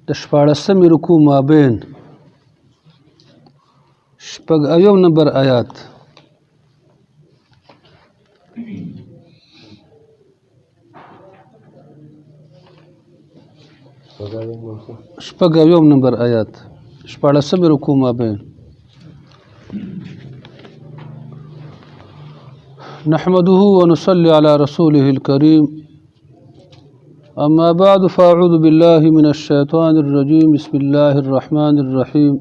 د 14مې رکوع مابین شپږ اویایم نمبر آیات. شپږ اویایم نمبر آیات 14مې رکوع مابین. نحمده ونصلي على رسوله الكريم. أما بعد فأعوذ بالله من الشيطان الرجيم. بسم الله الرحمن الرحيم.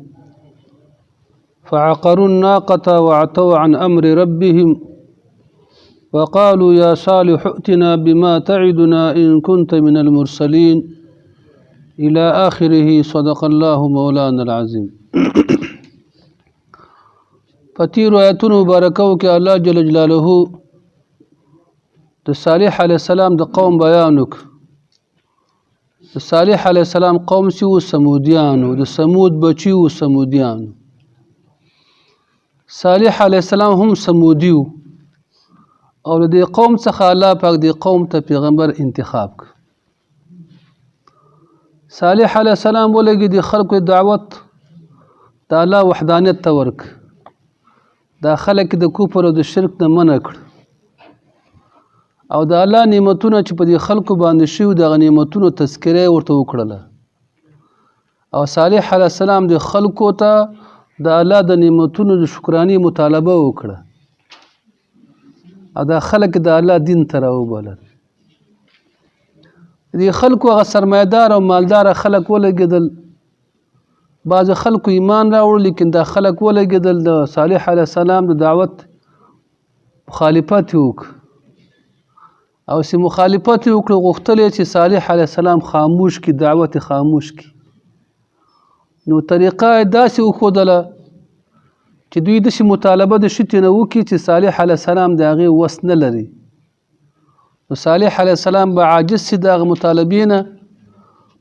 فعقروا الناقة وعتوا عن أمر ربهم وقالوا يا صالح ائتنا بما تعدنا إن كنت من المرسلين إلى آخره. صدق الله مولانا العظيم. فتیرو آیتونو مبارکو کې الله جل جلاله د صالح علیه السلام د قوم بیان وکړ. د صالح علیه السلام قوم چې وو سمودیانو، د سمود بچي وو سمودیانو. صالح علیه السلام هم سمودي وو او د دې قوم څخه الله پاک دې قوم ته پیغمبر انتخاب کړ. صالح علیه السلام ولګي د خلکو دعوت د الله وحدانیت ته ورک. دا خلک د کفر او د شرک نه منع کړ او د الله نعمتونه چې په دې خلکو باندې شوي دغه نعمتونو تذکره ورته وکړله. او صالح علیه السلام د خلکو ته د الله د نعمتونو د شکرانې مطالبه وکړه او دا خلک د الله دین ته راوبلل. دې خلکو هغه سرمایه‌دار او مالدار خلک ولګېدل. بعض خلکو ایمان راوړ لیکن دا خلک ولګېدل د صالح علیه السلام د دعوت مخالفت وکړ او چې مخالفت وکړو غوښتل چې صالح علیه السلام خاموش کی، دعوت خاموش کی. نو طریقه داسې وښودله چې دوی داسې مطالبه د شتې نه وکړي چې صالح علیه السلام د هغې وس نه لري. نو صالح علیه السلام به عاجز سي د هغه مطالبې نه،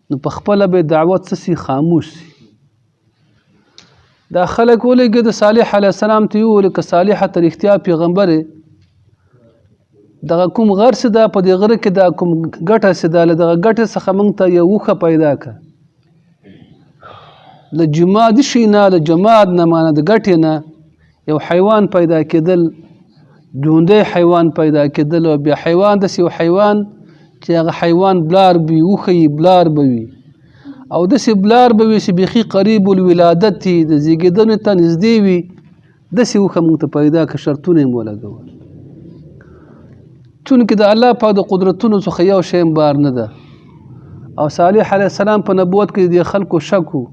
نو په خپله به دعوت څه سي، خاموش سي. دا خلک ولګېده صالح علیه السلام ته وویل که صالحه ته رښتیا پیغمبر دغه کوم غر څه ده، په دې غره کې دا کوم ګټه څه ده، له دغه ګټې څخه موږ ته یو اوښه پیدا کړه. له جماد شي نه، له جماد نه معنی د ګټې نه یو حیوان پیدا کېدل، ژوندی حیوان پیدا کېدل. او بیا حیوان داسې یو حیوان چې هغه حیوان بلار به وي، اوښه یې بلار به وي او داسې بلار به وي چې بیخي قریب الولادت وي، د زیږېدنې ته نږدې وي. داسې اوښه موږ ته پیدا کړه، شرطونه یې ولګول. چونکې د الله پاک د قدرتونو څخه یو شی هم بار نه ده. او صالح علیه السلام په نبوت کې د خلکو شک و.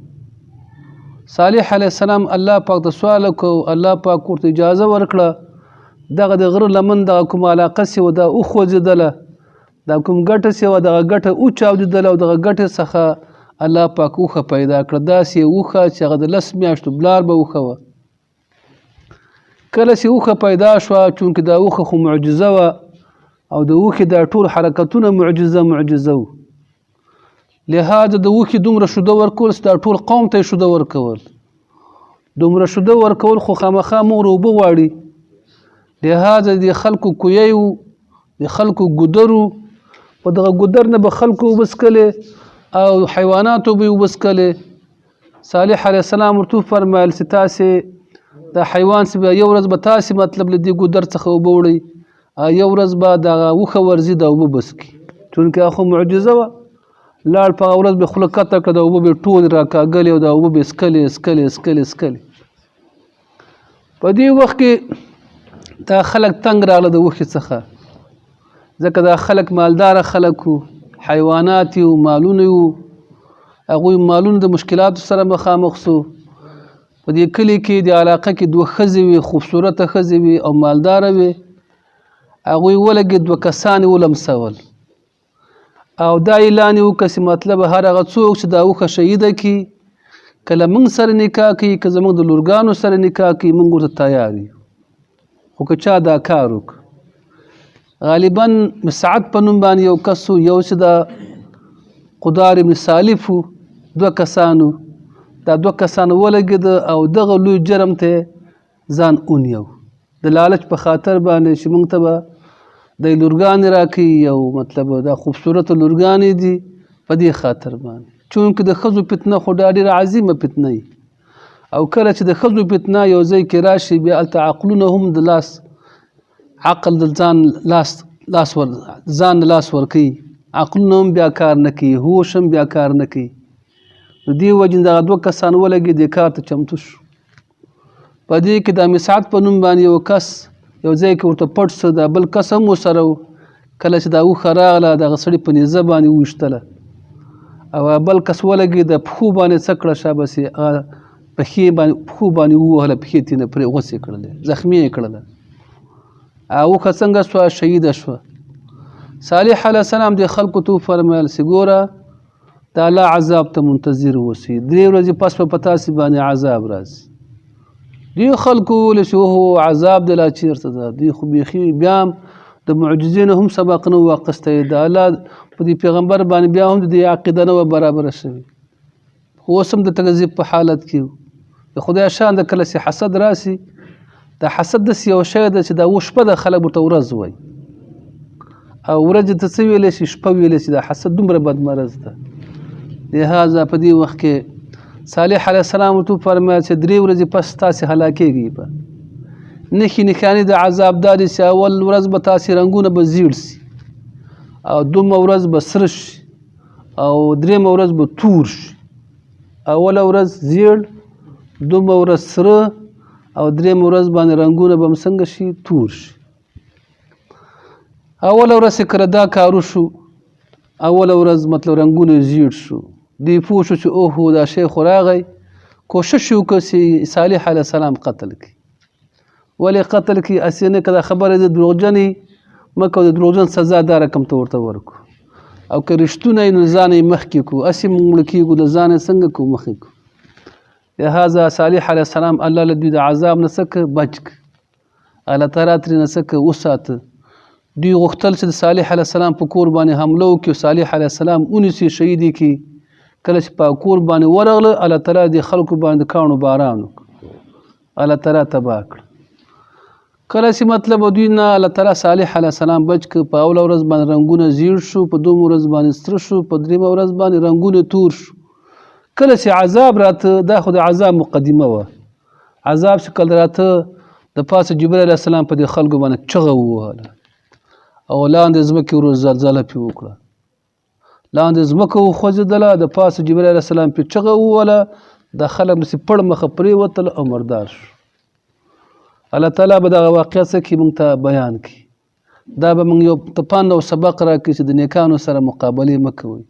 صالح علیه السلام الله پاک ته سوال وکړ، الله پاک ورته اجازه ورکړه دغه د غره لمن دغه کوم علاقه چې وه دا وخوځېدله، دا کوم ګټه چې وه دغه ګټه وچاودېدله او دغه ګټې څخه الله پاک اوښه پیدا کړه. داسې اوښه چې هغه د 10 میاشتو بلار به اوښه وه. کله چې اوښه پیدا شوه، چونکې دا اوښه خو معجزه وه او د اوښې دا ټول حرکتونه معجزه وو، لهذا د اوښې دومره شوده ورکول چې دا ټول قوم ته یې شوده ورکول. دومره شوده ورکول خو خامخا مور اوبه غواړي، لهذا د خلکو کویی وو، د خلکو ګودر وو. په دغه ګودر نه به خلکو اوبه څکلې او حیواناتو به یې اوبه څکلې. صالح علیه السلام ورته وفرمیل چې تاسې دا حیوان چې یو ورځ به تاسې مطلب له دې ګودر څخه اوبه وړئ، یو ورځ به دغه اوښه ورځي دا اوبه به څکي. چونکې هغه خو معجزه وه. لاړ په هغه ورځ به خوله کته کړه، دا اوبه به یې ټولې راکاږلې او دا اوبه به یې څکلې. په دې وخت کې دا خلک تنګ راغله د اوښې څخه، ځکه دا خلک مالداره خلک وو، حیوانات وو، مالونه وو. هغوی مالونه د مشکلاتو سره مخامخ سو. په دې کلي کې د علاقه کې 2 ښځې وې، خوبصورته ښځې وې او مالداره وې. هغوی ولګېد 2 کسان یې ولمسول او دا اعلان یې وکړه چې مطلب هر هغه څوک چې دا اوښه شهیده کړي، که له موږ سره نکاح کوي، که زموږ د لورګانو سره نکاح کوي، موږ ورته تیار یو. خو که چا دا کار وکړ، غالبا مسعد په نوم باندې یو کس و، یو چې دا قدار ابن سالف و، 2 کسانو. دا 2 کسان ولګېده او دغه لوی جرم ته ځان اونیو د لالچ په خاطر باندې چې موږ ته به د لورګانې راکوي او مطلب دا خوبصورت لورګانې دي په دې خاطر باندې. چونکې د ښځو فتنه خو ډېره عظیمه فتنه وي او کله چې د ښځو فتنه یو ځای کې راشي بیا هلته عقلونه هم د لاس عقل د ځان لاس ورکوي عقلونه هم بیا کار نه کوي هوش هم بیا کار نه کوي نو دې وجې نه دغه 2 کسان ولګي دې کار ته چمتو شو په دې کې د مسعد په نوم باندې یو کس یو ځای کې ورته پټ څه د بل کس هم ورسره و کله چې دا اوښه راغله دغه سړي په نیزه باندې وویشتله او بل کس ولګي د پښو باندې څه کړه شابس یې پښو باندې ووهله پښې ترې نه پرې غوڅې کړلې زخمي یې کړله اوښه څنګه شوه شهیده شوه صالح علیه السلام دې خلکو ته وفرمیل چې ګوره د الله عذاب ته منتظر اوسئ 3 ورځې پس په تاسې باندې عذاب راځي دې خلکو وویل چې اوهو عذاب دی لا چېرته ده دوی خو بیخي بیا هم د معجزې نه هم سبق نه و اخیستی د الله په دې پیغمبر باندې بیا هم د دې عقیده نه وه برابره شوې خو اوس هم د تکذیب په حالت کې د خدای شان د کله چې حسد راسي د حسد داسې یو شی ده چې دا شپه د خلک ورته ورځ وایي او ورځې ته څه ویلی شي شپه ویلی شي دا حسد دومره بد مرض ده لهذا په دې وخت کې صالح علیه السلام ورته وفرمیل چې 3 ورځې پس تاسې هلاکېږئ به نښې نښانې د عذاب دا دي چې اول ورځ به تاسې رنګونه به زیړ شي او 2مه ورځ به سره شي او 3مه ورځ به تور شي اوله ورځ زیړ 2مه ورځ سره او 3مه ورځ باندې رنګونه به هم څنګه شي تور شي اوله ورځ چې کله دا کارو شو اوله ورځ مطلب رنګونه زیړ شو دوی پوه شو چې اوهو دا شی خو راغی کوشش یې وکړه چې صالح علیه السلام قتل کړي ولې قتل کړي هسې نه که دا خبره د دروغجن مه کوه د دروغجن سزا دا رقم ته ورته ورکړو او که رښتونه یې نو ځان یې مخکې کړو هسې موږ مړه کېږو د ځان یې څنګه کړو مخکې کړو لهذا صالح علیه السلام الله له دوی د عذاب نه څه کړه بچ کړه الله تعالی ترېنه څه کړه وساته دوی غوښتل چې د صالح علیه السلام په کور باندې حمله وکړي صالح علیه السلام ونیسي شهید یې کړي کله چې په کور باندې ورغله الله تعالی د خلکو باندې کاڼو باران وکړ الله تعالی تباه کړ کله چې مطلب دوی نه الله تعالی صالح علیه السلام بچ کړ په اوله ورځ باندې رنګونه زیړ شو په 2مه ورځ باندې سره شو په 3مه ورځ باندې رنګونه تور شو کله چې عذاب راته دا خو د عذاب مقدمه وه عذاب چې کله راته د پاسه جبرائیل علیه السلام په دې خلکو باندې چغه ووهله او لاندې ځمکې ورو زلزله پرې وکړه لاندې ځمکه وخوځېدله د پاسه جبرائیل علیه السلام پرې چغه ووهله دا خلک داسې پړ مخه پرېوتل او مردار شو الله تعالی به دغه واقعه څه کړي موږ ته بیان کړي دا به موږ یو پند او سبق راکړي چې د نیکانو سره مقابلې مه کوئ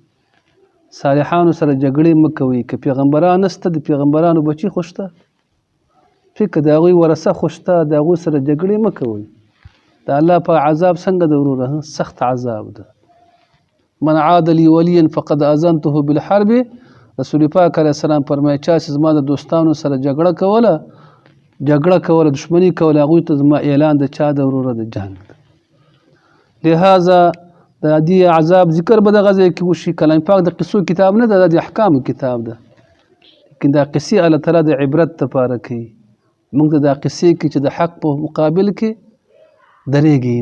صالحانو سره جګړې مه کوئ که پیغمبران نشته د پیغمبرانو بچي خو شته فکر د هغوی ورثه خو شته د هغوی سره جګړې مه کوئ د الله په عذاب څنګه ده وروره سخت عذاب ده من عاد لي وليا فقد اذنته بالحرب رسول پاک علیه السلام فرمایي چا چې زما د دوستانو سره جګړه کوله دشمني کوله هغوی ته زما اعلان د چا د وروره د جنګ لهذا د دې عذاب ذکر به دغه ځای کې وشي کلام پاک د قصو کتاب نه ده د احکامو کتاب ده لیکن دا قصې الله تعالی د عبرت لپاره کوي موږ ته دا قصې کې چې د حق په مقابل کې درېږي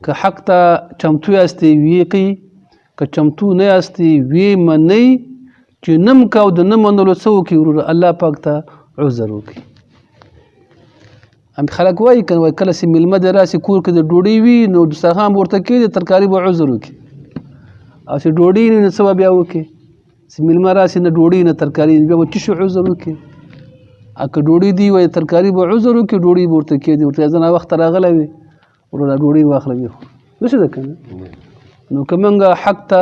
که حق ته چمتو یاستئ ویې کوي که چمتو نه یاستئ ویې منئ چې نه م کوو د نه منلو څه وکړي وروره الله پاک ته عذر وکړي خلک وایي که کله چې میلمه دی راسي کور کې د ډوډۍ وي نو دسترخوان به ورته کېږدي ترکاري به عذر وکړي او چې ډوډۍ نه نو څه به بیا وکړي چې میلمه راسي نه ډوډۍ نه ترکاري بیا به څه شي عذر وکړي که ډوډۍ دی وایي ترکاري به عذر وکړي ډوډۍ به ورته کېږدي ورته زه ناوخته راغلی وي وروره ډوډۍ واخله ویخو نشي ده که نه نو که موږ حق ته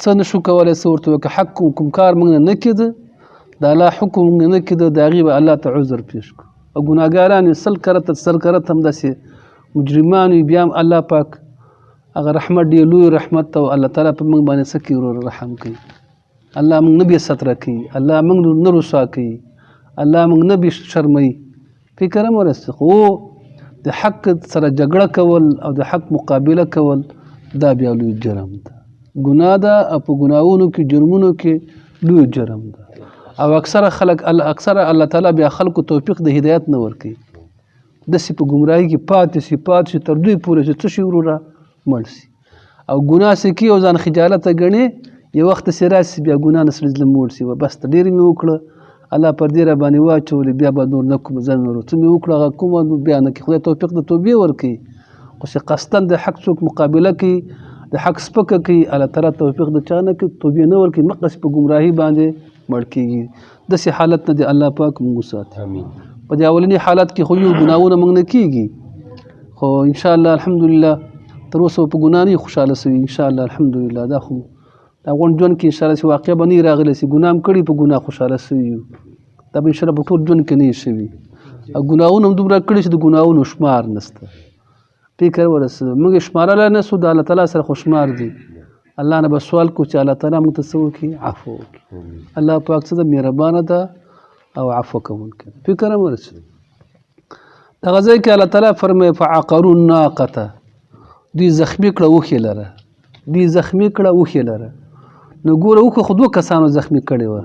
څه نشو کولی څه ورته وایو که حق کوم کار موږ نه کېده د الله حکم موږ نه کېده د هغې به الله ته عذر پیش کړو او ګناهګاران یې سر کرت هم داسې مجرمان وي بیا هم الله پاک هغه رحمت ډېر لوی رحمت ته الله تعالی په موږ باندې څه کوي وروره رحم کوي الله موږ نه بې ستره کوي الله موږ نه رسوا کوي الله موږ نه بې شرموي فکر هم ورسته خو د حق سره جګړه کول او د حق مقابله کول دا بیا لوی جرم ده ګناه ده او په ګناهونو کې جرمونو کې لوی جرم ده او اکثره خلک الله تعالی بیا خلکو توفیق د هدایت نه ورکوي داسې په ګمراهۍ کې پاتې شي تر دوی پورې چې څه شي وروره مړ شي او ګناه چې کوي او ځان خجالته ګڼي یو وخت داسې راشي بیا ګناه نه سړي زړه موړ شي بس ته ډېر مې وکړه الله پر دې را باندې واچولې بیا به نور نه کوم ځان نور څه مې وکړه هغه کومه بیا نه کړي خدای توفیق د توبې ورکړي خو چې قصداً د حق څوک مقابله کوي د حق سپکه کوي الله تعالی توفیق د چا نه کوي توبې نه ورکوي مقصد په ګمراهي باندې مړ کېږي داسې حالت نه دی الله پاک موږ وساتي په دې اولني حالت کې خو یو ګناهونه موږ نه کېږي خو انشاءالله الحمدلله تر اوسه په ګناه نه خوشحاله سوي انشاءالله الحمدلله دا خو دا غونډ ژوند کې انشاءالله چې واقع به نه راغلی سي ګناه هم کړي په ګناه خوشحاله سوي یو دا به انشاءالله په ټول ژوند کې نه شوي او ګناهونه هم دومره کړي چې د ګناهونو شمار نشته فکر ورسېده موږ یې شمارلی نه سو د الله تعالی سره خو شمار دي الله نه به سوال کوو چې الله تعالی موږ ته څه وکړي عفو وکړي الله پاک څه ده مهربانه ده او عفو کوونکی ده فکر هم ورسېده دغه ځای کې الله تعالی فرمایي فعقروا الناقة دوی زخمي کړه اوښې لره دوی زخمي کړه اوښې لره نو ګوره اوښه خو 2 کسانو زخمي کړې وه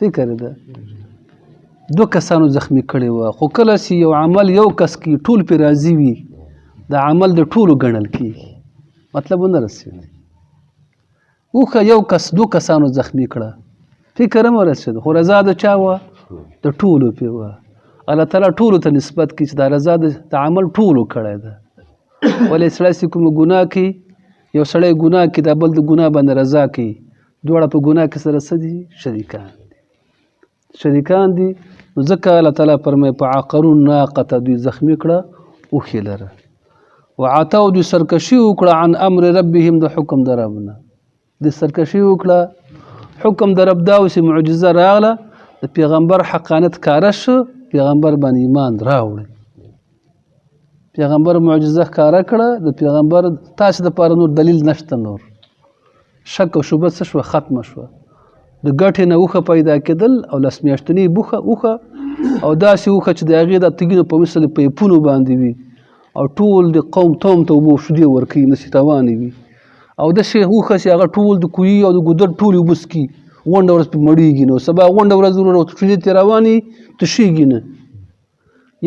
فکر ده 2 کسانو زخمي کړې وه خو کله چې یو عمل یو کس کې ټول پرې راضي وي دا عمل د ټولو ګڼل کېږي مطلب ونه رسېږي اوښه یو کس 2 کسانو زخمي کړه فکر هم ورسېده خو رضا د چا وه د ټولو پې وه الله تعالی ټولو ته نسبت کړي چې دا رضا د عمل ټولو کړی ده ولې سړی چې کومه ګناه کوي یو سړی ګناه کوي دا بل د ګناه باندې رضا کوي دواړه په ګناه کې سره څه دي شریکان دي نو ځکه الله تعالی فرمایي فعقروا الناقة دوی زخمي کړه اوښې لره وعتوا دوی سرکشي وکړه عن امر ربهم د حکم د رب نه دوی سرکشي وکړه حکم د رب دا اوس معجزه راغله د پیغمبر حقانیت ښکاره شو پیغمبر باندې ایمان راوړي پیغمبر معجزه ښکاره کړه د پیغمبر تاسو دپاره نور دلیل نشته نور شک او شبهه څه شوه ختمه شوه د ګټې نه اوښه پیدا کېدل او 10 میاشتنۍ اوښه او داسې اوښه چې د هغې د تګینو په مثل پیپونو باندې وي او ټول د قوم ته اوبه شیدې ورکوي نسې روانې وي او داسې اوښه چې هغه ټول د کوهي او د ګودر ټولې اوبه څکي غونډه ورځ پرې مړېږي نو سبا غونډه ورځ شیدې ترې روانې تشېږي نه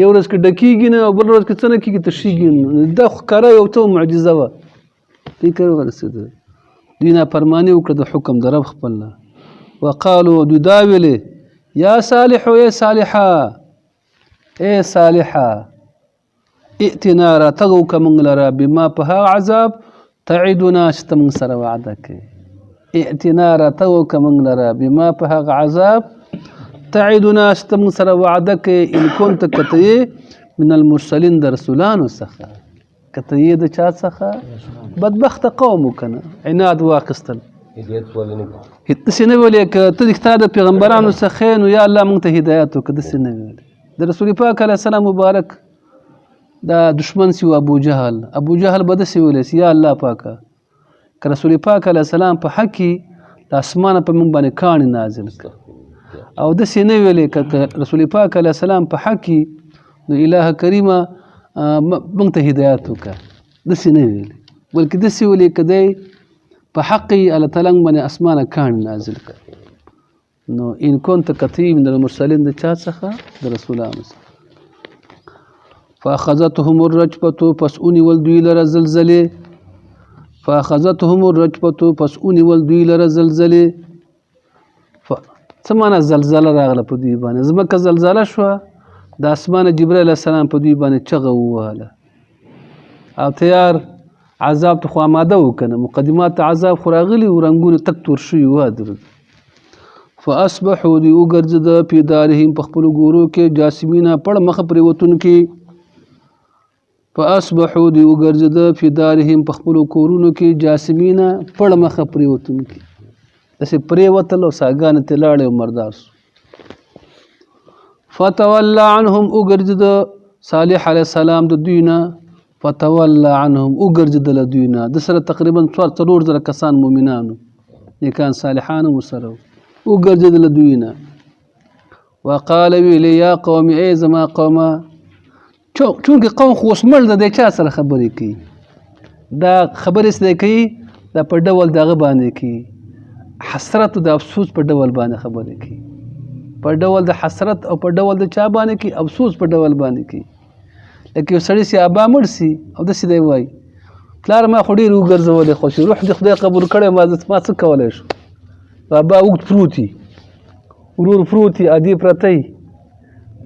یو ورځ کې ډکېږي نه او بل ورځ کې څه نه کېږي تشېږي نه دا خو ښکاره یو څه معجزه وه فکر ورسېده دوی نافرماني وکړه د حکم د رب خپل نه وقالو دوی دا ویلې یا صالحو ای صالحه ائتنا راتګ وکړه موږ لره بما په هغه عذاب تعدنا چې ته موږ سره وعده کوې ائتنا راتګ وکړه موږ لره بما په هغه عذاب تعدنا چې ته موږ سره وعده کوې ان كنت که ته یې من المرسلین د رسولانو څخه که ته یې د چا څخه بدبخته قوم وکنه عناد واخیستل داسې نه ویلې که ته د ستا د پیغمبرانو څخه نو یا الله موږ ته هدایت وکړه داسې نه ویلې د رسول پاک علیه السلام مبارک دا دشمن سی و ابو جهل به داسې ویلی یا الله پاکه که رسول پاک علیه السلام په حق کې د اسمانه په موږ باندې کاڼي نازل کړه او داسې نه ویلې که رسول پاک علیه السلام په حق کې نو اله کریمه موږ ته هدایت وکړه داسې نه ویلې بلکې داسې ویلې که دی په حق الله تعالی باندې اسمانه کاڼي نازل کړه نو ان كنت کتی من المرسلین د چا څخه د رسولانو څخه فاخذتهم الرجفه پس ونیول دوی لره زلزلې څه معنی زلزله راغله په دوی باندې ځمکه زلزله شوه د اسمانه جبرائیل علیه السلام په دوی باندې چغه ووهله او تیار عذاب ته خو آماده و که نه مقدمات عذاب خو راغلي و رنګونه تک تور شوي وه فاصبحوا دوی وګرځېده فی دارهم په خپلو ګورو کې جاسمینه پړ مخه پرېوتونکي فاصبحوا دوی وګرځېده فی دارهم په خپلو کورونو کې جاسمینه پړ مخه پرېوتونکي داسې پرېوتل او ساګانې ترې لاړې او مردار سو فتولى عنهم وګرځېده صالح علیه السلام د دوی نه فتولى عنهم وګرځېدله دوی نه د سره تقریبا 4,000 کسان مؤمنانو نیکان صالحان هم ورسره وګرځېدله دوی نه وقال ویلې یا قوم ای زما قومه چونکې قوم خو اوس مړ ده دی چا سره خبرې کوي دا خبرې سره کوي دا په ډول دغه باندې کوي حسرت او د افسوس په ډول باندې خبرې کوي په ډول د حسرت او په ډول د چا باندې کوي افسوس په ډول باندې کوي لکه یو سړی چې ابا مړ سي او داسې دی وایي پلار ما خو ډېر وګرځولې خو چې روح دې خدای قبول کړی ما څه کولی شو بابا اوږد پروت وي ورور پروت وي ادي پرتی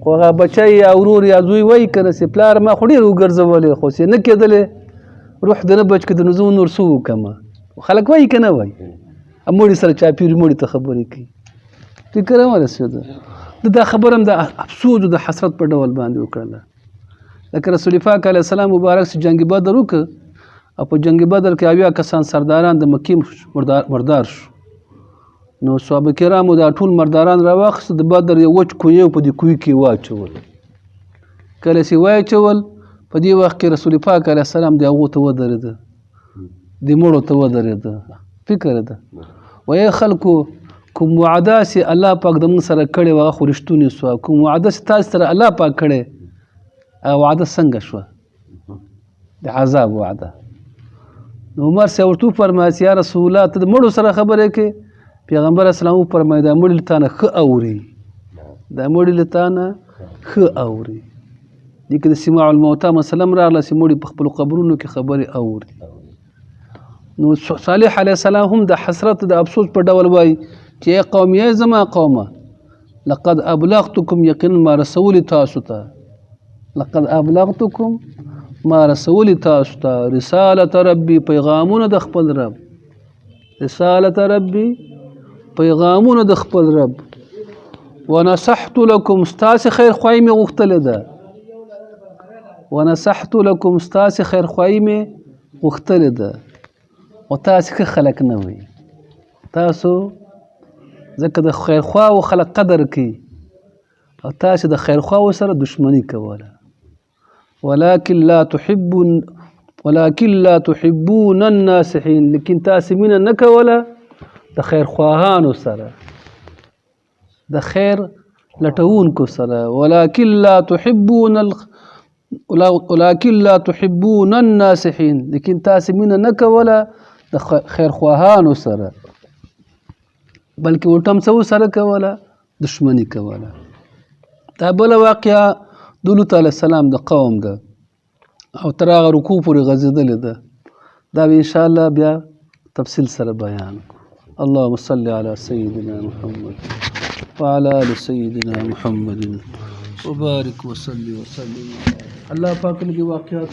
خو هغه بچی یا ورور یا زوی وایي که نه چې پلار ما خو ډېر وګرځولې خو چې نه کېدلې روح دې نه بچ کېده نو زه نور څه وکړم خلک وایي که نه وایي مړي سره چاپېري مړي ته خبرې کوي فکر ورسېده د دا خبره هم د افسوس د حسرت په ډول باندې وکړله لکه رسول پاک علیه السلام مبارک چې جنګ بدر وکړ او په جنګ بدر کې 80 کسان سرداران د مکې مردار شو نو صحابه کرامو دا ټول مرداران راواخیستل د بدر یو وچ کوی په دې کوی کې واچول کله چې واچول په دې وخت کې رسول پاک علیه السلام د هغو ته ودرېده د مړو ته ودرېده فکر ده وایي خلکو کوم وعده چې الله پاک د موږ سره کړې وه هغه خو رښتونې سوه کوم وعده چې تاسو سره الله پاک کړې هغه وعده څنګه شوه د عذاب وعده نو عمر صاحب ورته وفرمایه چې یا رسول الله ته د مړو سره خبرې کوې پیغمبر اسلام وفرمایه دا مړي له تا نه ښه اوري دا مړي له تا نه ښه اوري دې کې د سماع الموتى مسله راغله چې مړي په خپلو قبرونو کې خبرې اوري نو صالح علیه السلام هم د حسرت د افسوس په ډول وایي چې ای قوم یا زما قومه لقد ابلغتکم یقینا ما رسولي تاسو ته لقد ابلغتکم ما رسولي تاسو ته رسالت ربي پیغامونه د خپل رب رسالت ربي پیغامونه د خپل رب ونصحت لكم ستاسې خیر خواهی مې غوښتلې ده ونصحت لكم ستاسې خیر خواهی مې غوښتلې ده او تاسې ښه خلک نه وئ تاسو ځکه د خیرخواهو خلک قدر کوي او تاسې د خیرخواهو سره دشمني کوله ولكن لا تحبون الناصحين لیکن تاسې مینه نه کوله د خیرخواهانو سره د خیر لټونکو سره ولكن لا تحبون الناصحين لیکن تاسې مینه نه کوله د خیرخواهانو سره بلکې ورته هم څه سره کوله دشمني کوله دا بله واقعه د لوط علیه السلام د قوم ده او تر هغه رکوع پورې غځېدلې ده دا به انشاءالله بیا تفصیل سره بیان اللهم صل على سيدنا محمد وعلى آل سيدنا محمد وبارك وصلي وسلم الله پاک لږ واقعات